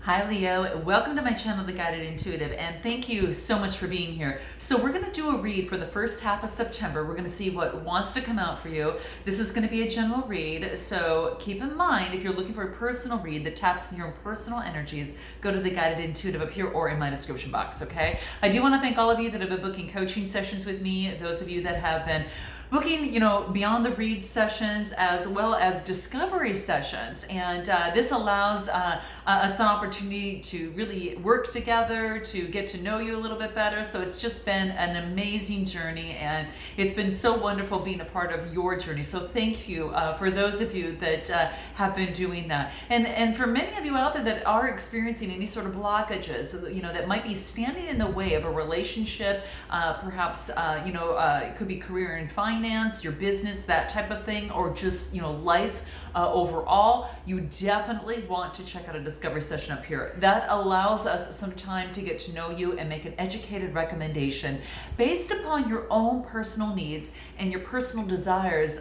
Hi Leo, welcome to my channel, The Guided Intuitive, and thank you so much for being here. So we're going to do a read for the first half of September. We're going to see what wants to come out for you. This is going to be a general read, so keep in mind if you're looking for a personal read that taps in your personal energies, go to The Guided Intuitive up here or in my description box, okay? I do want to thank all of you that have been booking coaching sessions with me, those of you that have been booking, beyond the read sessions as well as discovery sessions. And this allows us an opportunity to really work together, to get to know you a little bit better. So it's just been an amazing journey, and it's been so wonderful being a part of your journey. So thank you for those of you that have been doing that. And for many of you out there that are experiencing any sort of blockages, that might be standing in the way of a relationship, perhaps, it could be career and finance, your business, that type of thing, or just, life overall, you definitely want to check out a discovery session up here. That allows us some time to get to know you and make an educated recommendation based upon your own personal needs and your personal desires,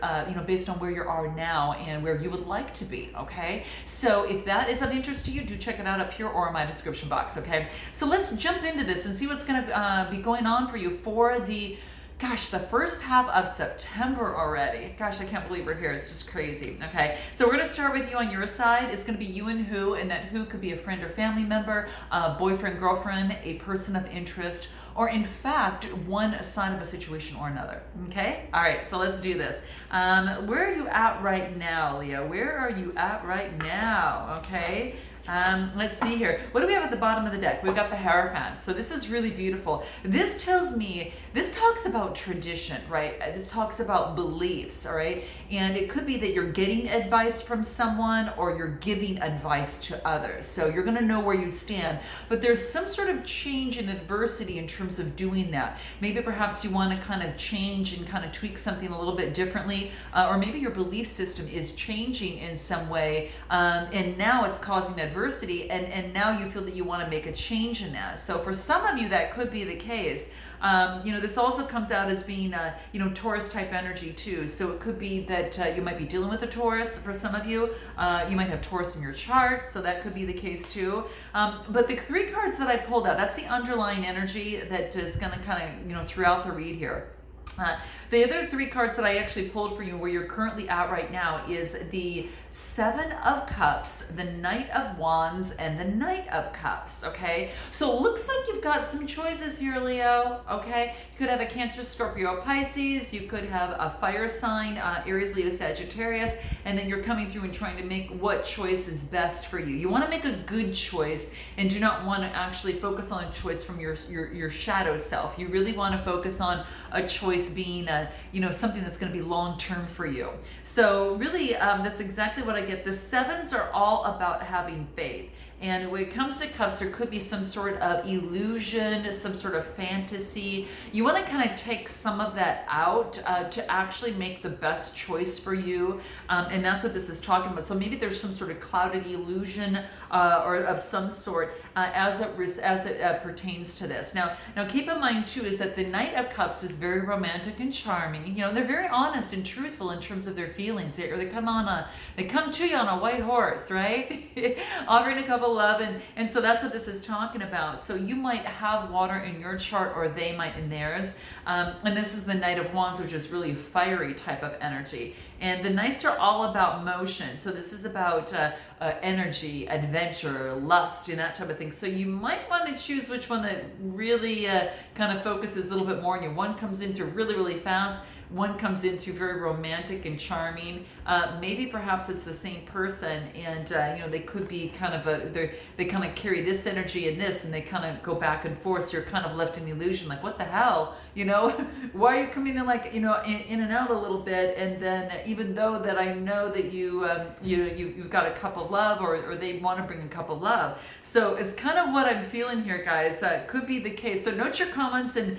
based on where you are now and where you would like to be, okay? So if that is of interest to you, do check it out up here or in my description box, okay? So let's jump into this and see what's gonna be going on for you for the first half of September already. Gosh, I can't believe we're here. It's just crazy. Okay, so we're going to start with you on your side. It's going to be you and who, and that who could be a friend or family member, boyfriend, girlfriend, a person of interest, or in fact, one side of a situation or another. Okay? All right, so let's do this. Where are you at right now, Leo? Where are you at right now? Okay? Let's see here. What do we have at the bottom of the deck? We've got the Hierophant. So this is really beautiful. This tells me, this talks about tradition, right? This talks about beliefs, all right? And it could be that you're getting advice from someone or you're giving advice to others. So you're going to know where you stand. But there's some sort of change in adversity in terms of doing that. Maybe perhaps you want to kind of change and kind of tweak something a little bit differently. Or maybe your belief system is changing in some way. And now it's causing adversity, and now you feel that you want to make a change in that. So for some of you, that could be the case. This also comes out as being Taurus type energy too. So it could be that you might be dealing with a Taurus for some of you. You might have Taurus in your chart, so that could be the case too. But the three cards that I pulled out, that's the underlying energy that is going to kind of, throughout the read here. The other three cards that I actually pulled for you where you're currently at right now is the Seven of Cups, the Knight of Wands, and the Knight of Cups, okay? So it looks like you've got some choices here, Leo, okay? You could have a Cancer, Scorpio, Pisces. You could have a fire sign, Aries, Leo, Sagittarius, and then you're coming through and trying to make what choice is best for you. You want to make a good choice and do not want to actually focus on a choice from your shadow self. You really want to focus on a choice being, something that's going to be long-term for you. So really, that's exactly what I get. The sevens are all about having faith. And when it comes to cups, there could be some sort of illusion, some sort of fantasy. You want to kind of take some of that out to actually make the best choice for you. And that's what this is talking about. So maybe there's some sort of clouded illusion or of some sort as it pertains to this. Now keep in mind too is that the Knight of Cups is very romantic and charming. They're very honest and truthful in terms of their feelings. They come to you on a white horse, right? Offering a cup of love, and so that's what this is talking about. So you might have water in your chart, or they might in theirs. And this is the Knight of Wands, which is really fiery type of energy. And the Knights are all about motion. So this is about energy, adventure, lust, and that type of thing. So you might want to choose which one that really kind of focuses a little bit more on you. One comes in through really, really fast. One comes in through very romantic and charming. Maybe perhaps it's the same person, and they could be kind of they kind of carry this energy and this, and they kind of go back and forth. So you're kind of left in the illusion, like, what the hell, why are you coming in like in and out a little bit, and then even though that I know that you've got a cup of love, or they want to bring a cup of love. So it's kind of what I'm feeling here, guys. Could be the case. So note your comments and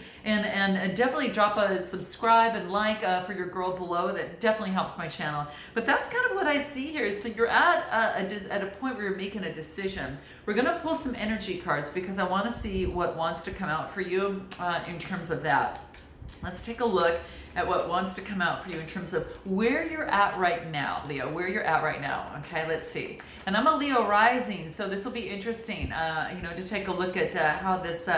definitely drop a subscribe and like for your girl below. That definitely helps my channel. But that's kind of what I see here. So you're at a point where you're making a decision. We're going to pull some energy cards because I want to see what wants to come out for you in terms of that. Let's take a look at what wants to come out for you in terms of where you're at right now, Leo, where you're at right now. Okay, let's see. And I'm a Leo rising, so this will be interesting, to take a look at how this,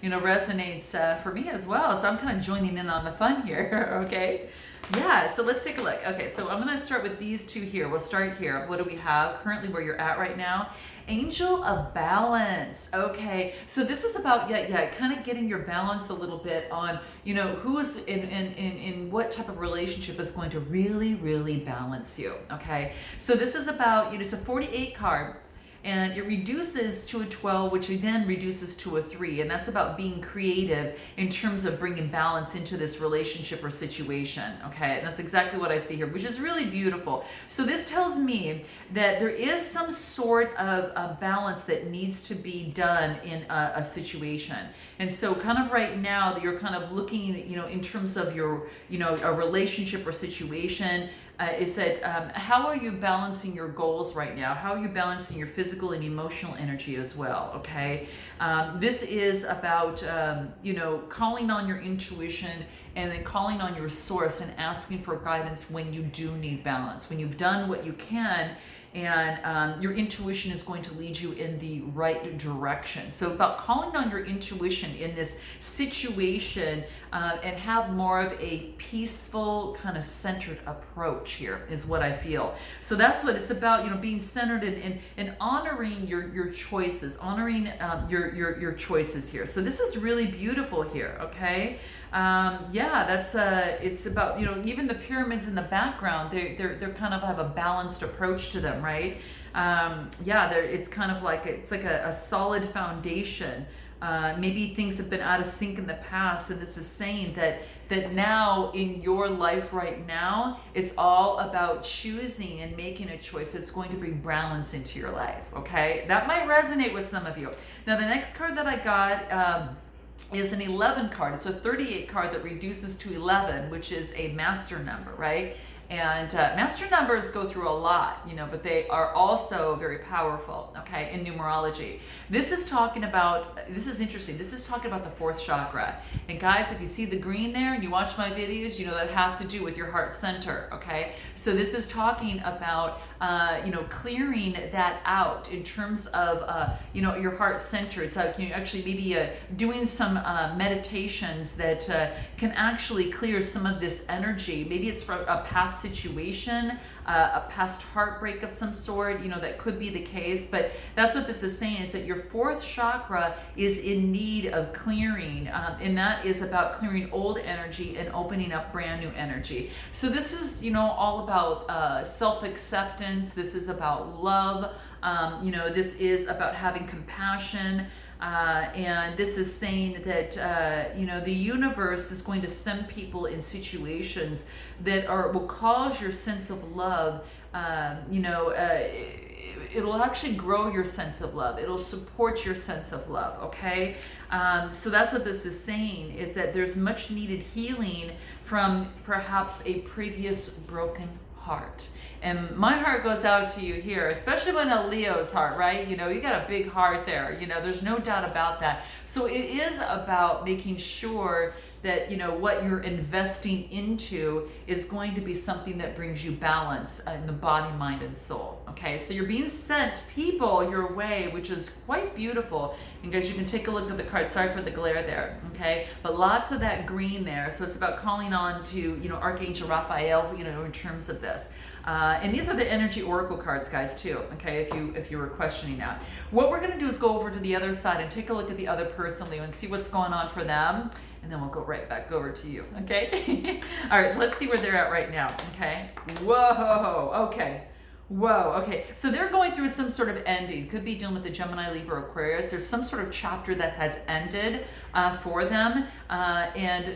resonates for me as well. So I'm kind of joining in on the fun here, okay? Yeah, so let's take a look. Okay, so I'm going to start with these two here. We'll start here. What do we have currently where you're at right now? Angel of Balance. Okay, so this is about kind of getting your balance a little bit on who's in what type of relationship is going to really balance you. Okay, so this is about it's a 48 card. And it reduces to a 12, which then reduces to a 3. And that's about being creative in terms of bringing balance into this relationship or situation. Okay, and that's exactly what I see here, which is really beautiful. So this tells me that there is some sort of balance that needs to be done in a situation. And so kind of right now that you're kind of looking, in terms of your, a relationship or situation, is that how are you balancing your goals right now? How are you balancing your physical and emotional energy as well? Okay, this is about calling on your intuition and then calling on your source and asking for guidance when you do need balance, when you've done what you can. And your intuition is going to lead you in the right direction. So about calling on your intuition in this situation and have more of a peaceful, kind of centered approach here is what I feel. So that's what it's about, being centered and honoring your choices, honoring your choices here. So this is really beautiful here, okay? That's it's about even the pyramids in the background, they're kind of have a balanced approach to them, right? It's kind of like a solid foundation. Maybe things have been out of sync in the past, and this is saying that now in your life right now, it's all about choosing and making a choice that's going to bring balance into your life. Okay, that might resonate with some of you. Now the next card that I got is an 11 card. It's a 38 card that reduces to 11, which is a master number, right? And master numbers go through a lot, but they are also very powerful, okay, in numerology. This is talking about, this is interesting, this is talking about the fourth chakra. And guys, if you see the green there and you watch my videos, that has to do with your heart center, okay? So this is talking about, clearing that out in terms of, your heart center. It's like actually maybe doing some meditations that can actually clear some of this energy. Maybe it's from a past situation, a past heartbreak of some sort, that could be the case. But that's what this is saying, is that your fourth chakra is in need of clearing, and that is about clearing old energy and opening up brand new energy. So this is all about self-acceptance. This is about love. This is about having compassion. And this is saying that the universe is going to send people in situations that will cause your sense of love. It'll actually grow your sense of love. It'll support your sense of love. Okay, so that's what this is saying, is that there's much needed healing from perhaps a previous broken heart. And my heart goes out to you here, especially when a Leo's heart, right? You got a big heart there. There's no doubt about that. So it is about making sure that, what you're investing into is going to be something that brings you balance in the body, mind, and soul. Okay, so you're being sent people your way, which is quite beautiful. And guys, you can take a look at the card. Sorry for the glare there, okay? But lots of that green there. So it's about calling on to, Archangel Raphael, in terms of this. And these are the energy oracle cards, guys, too, okay, if you were questioning that. What we're going to do is go over to the other side and take a look at the other person, Leo, and see what's going on for them, and then we'll go right back over to you, okay? All right, so let's see where they're at right now, okay? Whoa, okay. Whoa, okay. So they're going through some sort of ending. Could be dealing with the Gemini, Libra, Aquarius. There's some sort of chapter that has ended for them. And,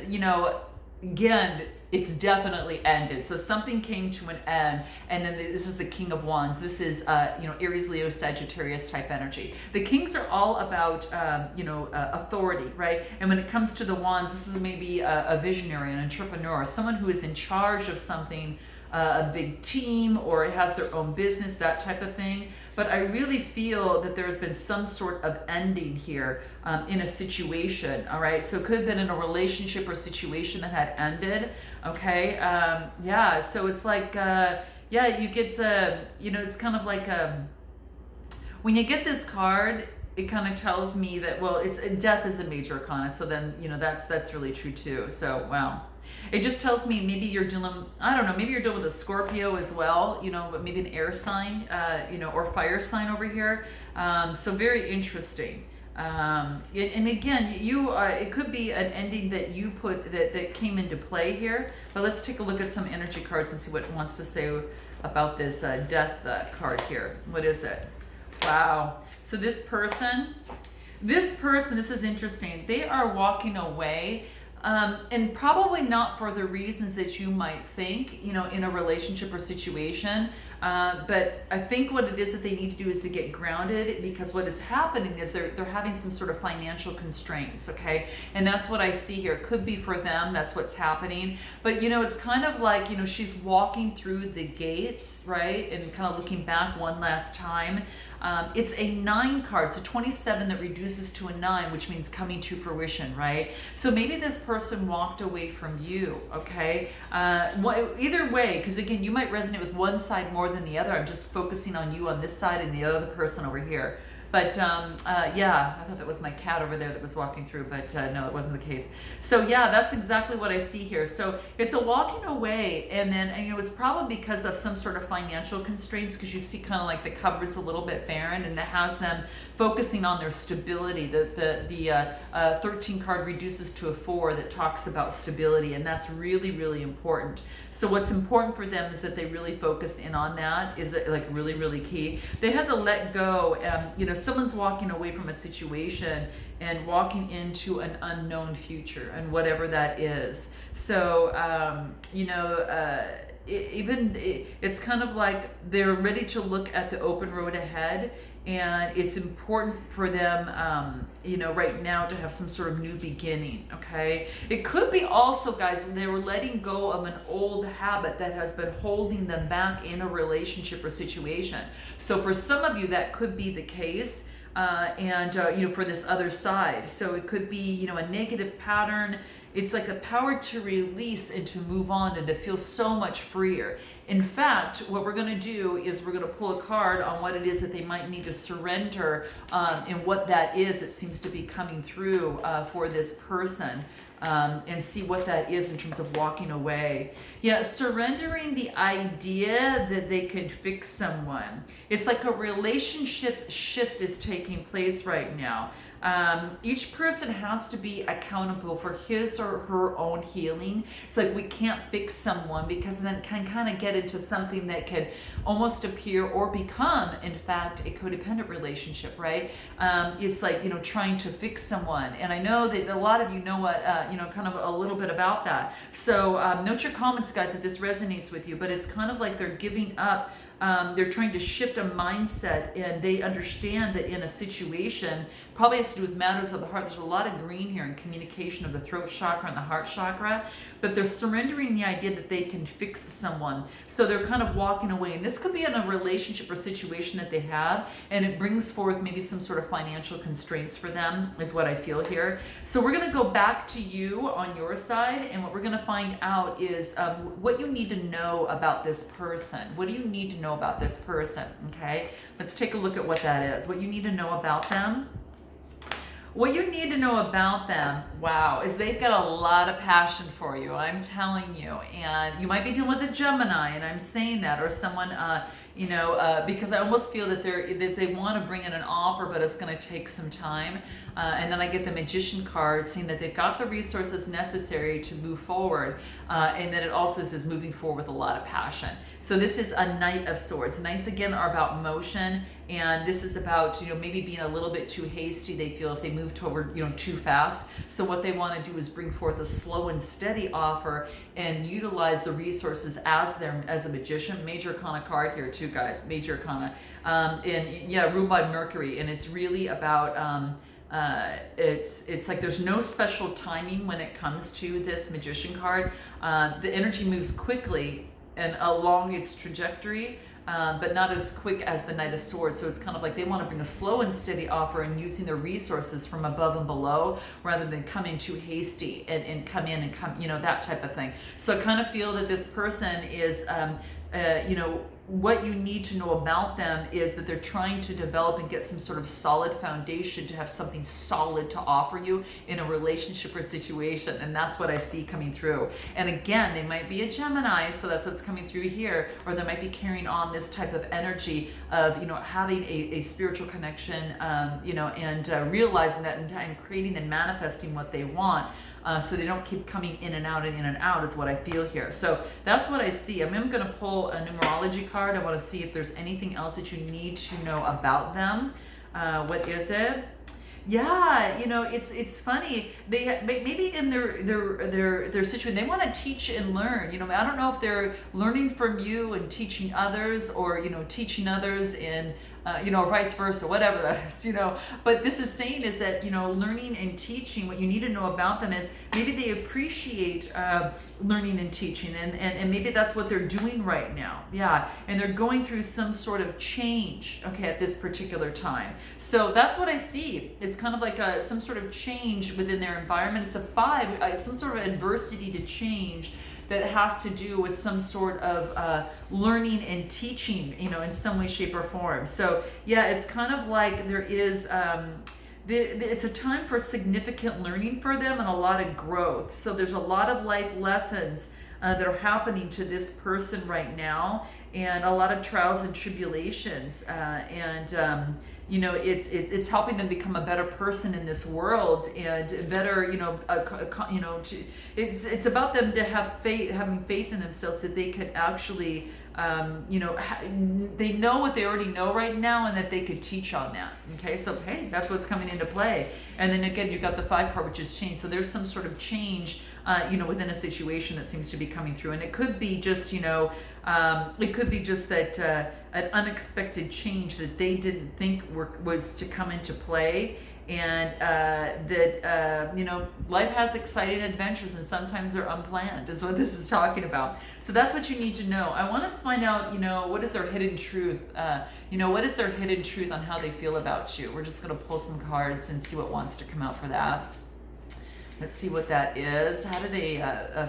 again, it's definitely ended. So something came to an end, and then this is the King of Wands. This is, Aries, Leo, Sagittarius type energy. The Kings are all about, authority, right? And when it comes to the Wands, this is maybe a visionary, an entrepreneur, someone who is in charge of something, a big team, or has their own business, that type of thing. but I really feel that there's been some sort of ending here in a situation. All right, so it could have been in a relationship or situation that had ended. Okay, yeah, so it's like yeah, you get you know, it's kind of like when you get this card, it kind of tells me that, well, it's death is the major arcana, so then, you know, that's really true too. So wow, it just tells me maybe you're dealing, I don't know, maybe you're dealing with a Scorpio as well, you know, but maybe an air sign, you know, or fire sign over here. So very interesting. And again, you it could be an ending that you put that came into play here. But let's take a look at some energy cards and see what it wants to say about this death card here. What is it? Wow. So this person, this is interesting. They are walking away, and probably not for the reasons that you might think, you know, in a relationship or situation. But I think what it is that they need to do is to get grounded, because what is happening is they're having some sort of financial constraints, okay? And that's what I see here. It could be for them, that's what's happening. But, you know, it's kind of like, you know, she's walking through the gates, right? And kind of looking back one last time. It's a 9 card, so 27 that reduces to a 9, which means coming to fruition, right? So maybe this person walked away from you, okay? Either way, because again, you might resonate with one side more than the other. I'm just focusing on you on this side and the other person over here. But yeah, I thought that was my cat over there that was walking through, but no, it wasn't the case. So yeah, that's exactly what I see here. So it's a walking away, and then and it was probably because of some sort of financial constraints, because you see kind of like the cupboard's a little bit barren, and it has them focusing on their stability. The 13 card reduces to a 4 that talks about stability, and that's really, really important. So what's important for them is that they really focus in on that, is like really, really key. They had to let go. You know, someone's walking away from a situation and walking into an unknown future, and whatever that is. So, you know, it's kind of like they're ready to look at the open road ahead. And it's important for them, you know, right now to have some sort of new beginning, okay? It could be also, guys, they were letting go of an old habit that has been holding them back in a relationship or situation. So for some of you, that could be the case, you know, for this other side. So it could be, you know, a negative pattern. It's like a power to release and to move on and to feel so much freer. In fact, what we're going to do is we're going to pull a card on what it is that they might need to surrender, and what that is that seems to be coming through for this person, and see what that is in terms of walking away. Yeah, surrendering the idea that they could fix someone. It's like a relationship shift is taking place right now. Each person has to be accountable for his or her own healing. It's like we can't fix someone, because then it can kind of get into something that could almost appear or become, in fact, a codependent relationship, right? It's like, you know, trying to fix someone. And I know that a lot of you know what, you know, kind of a little bit about that. So note your comments, guys, if this resonates with you. But it's kind of like they're giving up. They're trying to shift a mindset, and they understand that in a situation, probably has to do with matters of the heart. There's a lot of green here in communication of the throat chakra and the heart chakra, but they're surrendering the idea that they can fix someone. So they're kind of walking away, and this could be in a relationship or situation that they have, and it brings forth maybe some sort of financial constraints for them, is what I feel here. So we're going to go back to you on your side, and what we're going to find out is what you need to know about this person. What do you need to know about this person? Okay, let's take a look at what that is. What you need to know about them. What you need to know about them, wow, is they've got a lot of passion for you, I'm telling you. And you might be dealing with a Gemini, and I'm saying that, or someone, you know, because I almost feel that they want to bring in an offer, but it's going to take some time. And then I get the Magician card saying that they've got the resources necessary to move forward, and that it also says moving forward with a lot of passion. So this is a Knight of Swords. Knights, again, are about motion, and this is about, you know, maybe being a little bit too hasty, they feel, if they move toward, you know, too fast. So what they want to do is bring forth a slow and steady offer and utilize the resources as a magician. Major Arcana card here too, guys. Major Arcana. And yeah, ruled by Mercury, and it's really about it's like there's no special timing when it comes to this Magician card. The energy moves quickly and along its trajectory, but not as quick as the Knight of Swords. So it's kind of like they want to bring a slow and steady offer and using their resources from above and below rather than coming too hasty and come in and come, that type of thing. So I kind of feel that this person is, what you need to know about them is that they're trying to develop and get some sort of solid foundation to have something solid to offer you in a relationship or situation. And that's what I see coming through. And again, they might be a Gemini, so that's what's coming through here, or they might be carrying on this type of energy of, having a spiritual connection, and realizing that and creating and manifesting what they want. So they don't keep coming in and out and in and out is what I feel here. So that's what I see. I'm going to pull a numerology card. I want to see if there's anything else that you need to know about them. What is it? Yeah, it's funny. They maybe in their situation they want to teach and learn. I don't know if they're learning from you and teaching others, or teaching others in vice versa, whatever that is, But this is saying is that learning and teaching. What you need to know about them is maybe they appreciate learning and teaching, and maybe that's what they're doing right now. Yeah, and they're going through some sort of change, okay, at this particular time. So that's what I see. It's kind of like some sort of change within their environment. It's a 5, some sort of adversity to change that has to do with some sort of learning and teaching, in some way, shape, or form. So yeah, it's kind of like there is, it's a time for significant learning for them and a lot of growth. So there's a lot of life lessons that are happening to this person right now, and a lot of trials and tribulations, it's helping them become a better person in this world, and better, it's about them to have faith, having faith in themselves, that they could actually, they know what they already know right now, and that they could teach on that. Okay, so hey, that's what's coming into play. And then again, you've got the 5 card, which is change. So there's some sort of change, within a situation that seems to be coming through, and it could be just, it could be just that an unexpected change that they didn't think was to come into play, and life has exciting adventures, and sometimes they're unplanned, is what this is talking about. So that's what you need to know. I want us to find out, what is their hidden truth? What is their hidden truth on how they feel about you? We're just going to pull some cards and see what wants to come out for that. Let's see what that is. How do they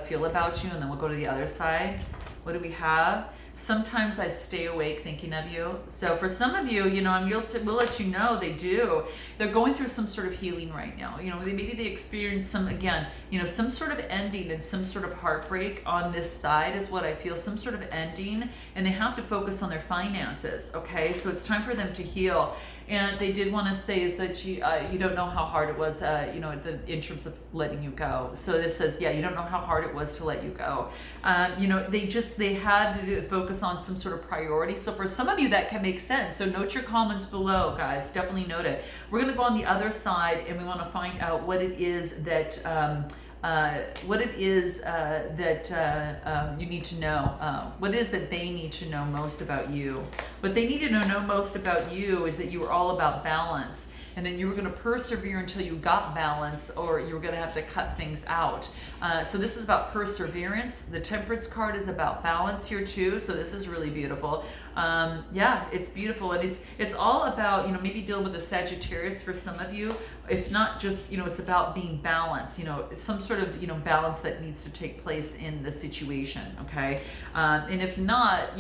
feel about you? And then we'll go to the other side. What do we have? Sometimes I stay awake thinking of you. So for some of you, we'll let you know they do. They're going through some sort of healing right now. Maybe they experience some sort of ending and some sort of heartbreak on this side is what I feel. Some sort of ending, and they have to focus on their finances. Okay, so it's time for them to heal. And they did want to say is that you don't know how hard it was, in terms of letting you go. So this says, yeah, you don't know how hard it was to let you go. They had to focus on some sort of priority. So for some of you, that can make sense. So note your comments below, guys. Definitely note it. We're going to go on the other side, and we want to find out what it is that you need to know. What is that they need to know most about you? What they need to know most about you is that you are all about balance, and then you were going to persevere until you got balance, or you were going to have to cut things out. So this is about perseverance. The Temperance card is about balance here too. So this is really beautiful. Yeah, it's beautiful, and it's all about maybe deal with a Sagittarius for some of you. If not, just it's about being balanced. Some sort of balance that needs to take place in the situation. Okay, and if not,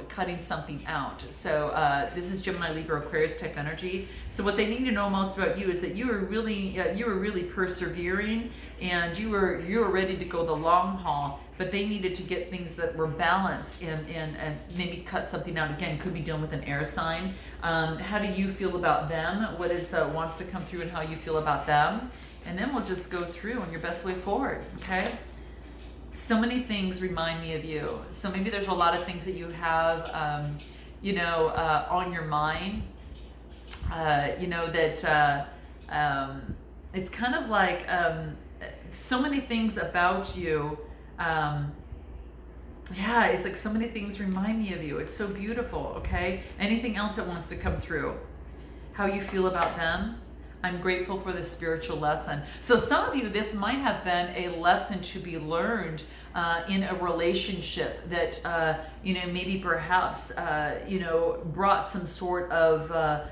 cutting something out. So this is Gemini, Libra, Aquarius type energy. So what they need to know most about you is that you were really persevering, and you were ready to go the long haul. But they needed to get things that were balanced and maybe cut something out. Again, could be dealing with an air sign. How do you feel about them? What is wants to come through, and how you feel about them? And then we'll just go through on your best way forward, okay? So many things remind me of you. So maybe there's a lot of things that you have, on your mind. It's kind of like so many things about you. It's like so many things remind me of you. It's so beautiful, okay? Anything else that wants to come through? How you feel about them? I'm grateful for this spiritual lesson. So some of you, this might have been a lesson to be learned in a relationship that maybe perhaps brought some sort of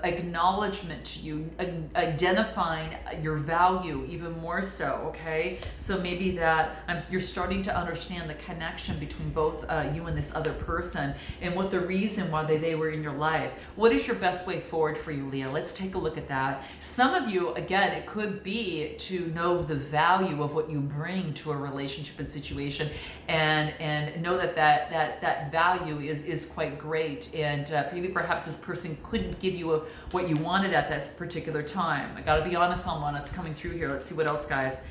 acknowledgement to you, identifying your value even more so. Okay, so maybe that you're starting to understand the connection between both you and this other person, and what the reason why they were in your life. What is your best way forward for you, Leo? Let's take a look at that. Some of you, again, it could be to know the value of what you bring to a relationship and situation, and know that value is quite great, and maybe perhaps this person couldn't give you what you wanted at this particular time. I got to be honest on one that's coming through here. Let's see what else, guys.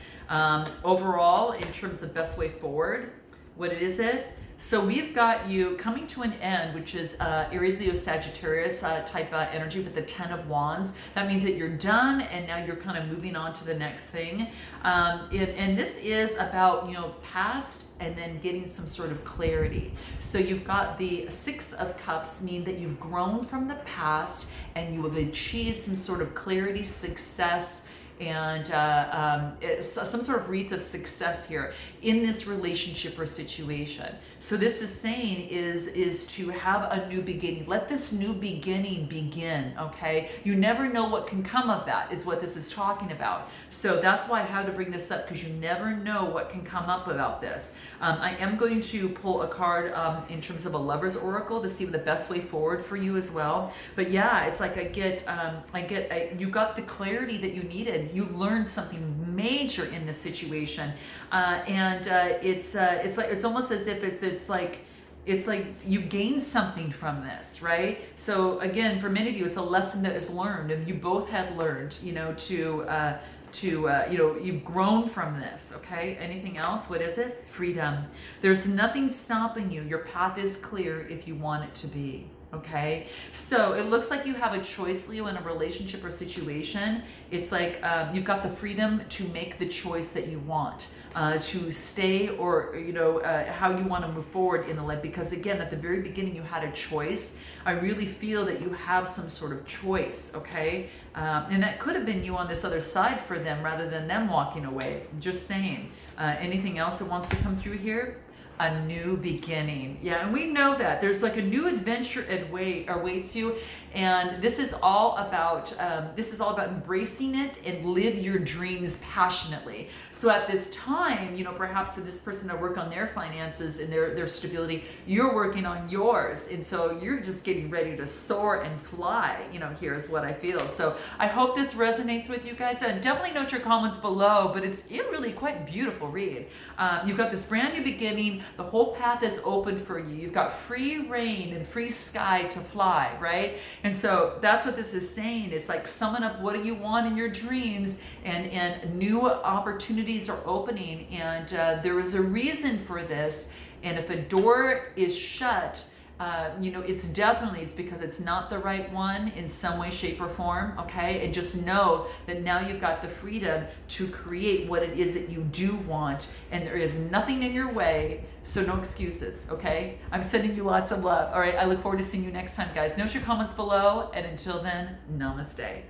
Overall, in terms of best way forward, what is it? So we've got you coming to an end, which is Aries, Leo, Sagittarius type energy with the 10 of Wands. That means that you're done, and now you're kind of moving on to the next thing. And this is about, past and then getting some sort of clarity. So you've got the 6 of Cups, mean that you've grown from the past and you have achieved some sort of clarity, success, and some sort of wreath of success here in this relationship or situation. So this is saying is to have a new beginning. Let this new beginning begin, okay? You never know what can come of that, is what this is talking about. So that's why I had to bring this up, because you never know what can come up about this. I am going to pull a card in terms of a lover's oracle to see the best way forward for you as well. But yeah, it's like you got the clarity that you needed. You learned something major in this situation, and it's almost as if it's like you gain something from this, right? So again, for many of you, it's a lesson that is learned, and you both had learned, you've grown from this. Okay, anything else? What is it? Freedom. There's nothing stopping you. Your path is clear if you want it to be. Okay, so it looks like you have a choice, Leo, in a relationship or situation. It's like you've got the freedom to make the choice that you want, to stay, or how you want to move forward in the life. Because again, at the very beginning, you had a choice. I really feel that you have some sort of choice. Okay, and that could have been you on this other side for them, rather than them walking away. Just saying. Anything else that wants to come through here? A new beginning. Yeah, and we know that there's like a new adventure awaits you, and this is all about embracing it and live your dreams passionately. So at this time, perhaps this person to work on their finances and their stability, you're working on yours, and so you're just getting ready to soar and fly. Here's what I feel. So I hope this resonates with you guys, and definitely note your comments below. But it's really quite beautiful read. You've got this brand new beginning. The whole path is open for you. You've got free reign and free sky to fly, right? And so that's what this is saying. It's like summing up what do you want in your dreams, and new opportunities are opening, and there is a reason for this. And if a door is shut, it's because it's not the right one in some way, shape, or form. Okay, and just know that now you've got the freedom to create what it is that you do want, and there is nothing in your way, so no excuses. Okay, I'm sending you lots of love. All right, I look forward to seeing you next time, guys. Note your comments below, and until then, namaste.